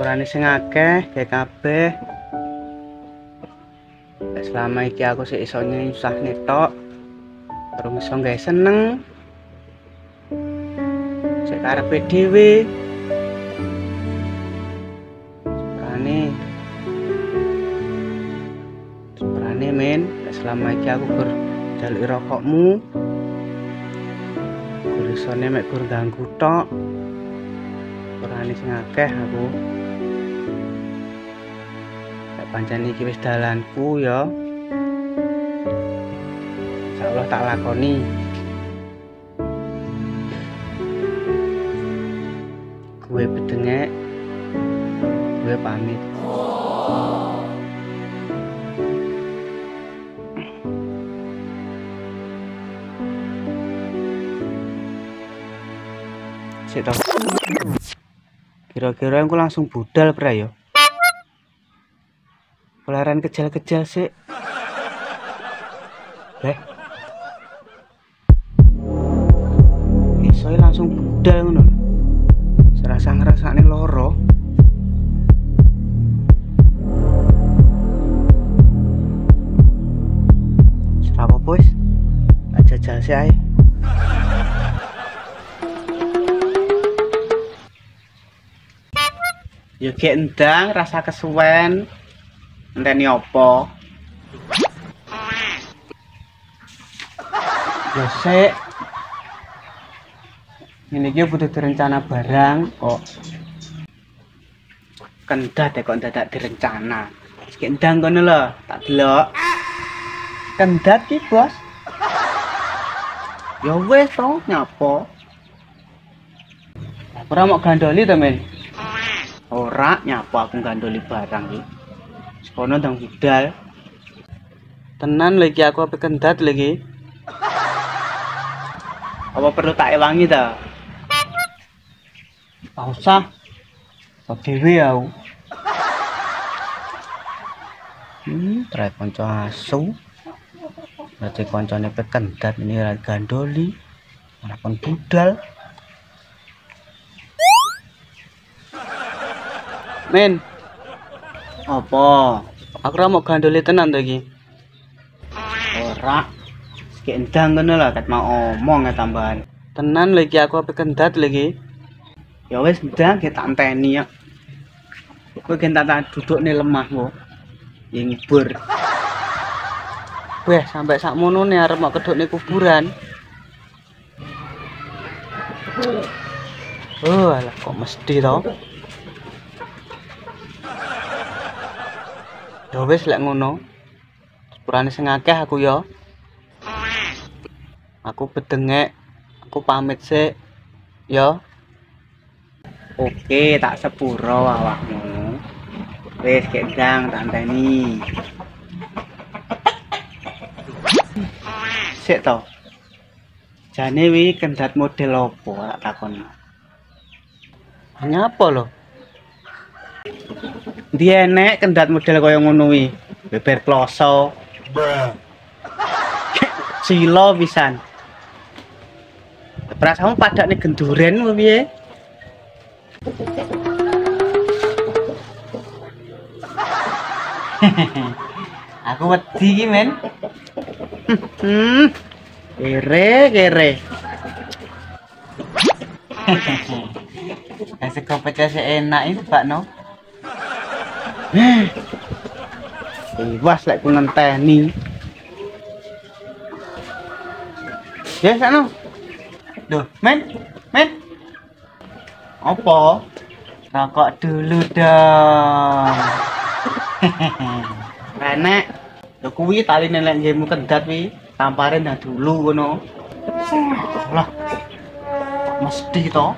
Sepurane sing akeh kayak kabeh. Selama iki aku sik iso nyusahne tok. Terus iso gawe seneng. Sik karepe dhewe. Sepurane men, selama iki aku gur njaluk rokokmu. Gur isone mek gur ganggu tok. Sepurane sing akeh aku. Nek pancen iki wis dalanku ya. Insyaallah tak lakoni. Gue bedenge, gue pamit. Sik to. Kira-kira aku langsung budal pra yo. Pelaran kejal-kejal sik. Iso langsung budal ngono. Serasa ngrasakne loro. Apa bos? Tak jajal sih ae. Ya gek endang rasa kesuwen. Enteni opo? Ya sik. Ini iki butuh direncana barang kok. Kendat kok dadak direncana. Gek endang kono lho, tak delok. Kendat ki, Bos. Ya wis to, nyapa. Ora mau gandoli to, Men? Ora nyapa aku gandoli barang iki. Sekono ndang budal. Tenan lagi aku ape kendat lagi. Apa perlu tak ewangi ta? Tak usah. Kok dhewe aku. Trai kanca asu. Berarti koncone pekendat ini ora gandoli. Ora kon budal. Men. Apa? Aku ora mau gandoli tenan to iki. Ora. Sik endang ngono lho ket mau omong tambahan. Tenan lagi aku ape kendat lagi. Ya wis ndang tak enteni ya. Kowe gen tak dudukne lemah kok. Ya ngibur. Weh, sampai sakmono ne arep mau kedukne kuburan. Oh, alah kok mesti to. Ya wis lek ngono. Sepurane sing akeh aku ya. Aku bedenge. Aku pamit sik. Ya. Oke, tak sepuro awakmu. Wis kendang tak anteni. Sik to. Jane wi kendat model opo tak takon. Nyapa lho? Ndi enek kendat model kaya ngono wi. Beber kloso. Silo pisan. Perasaanmu padakne genduren piye? Aku wedi iki, Men. Kere. Sego pecah enak iki, Bakno. Iwas lek ku ngenteni. Ya, sakno. Duh, Men. Apa? Rokok dulu dong. Enek. Lho kuwi taline lek nggihmu kendat wi, tampare nang dulu ngono. Lah. Mesti to.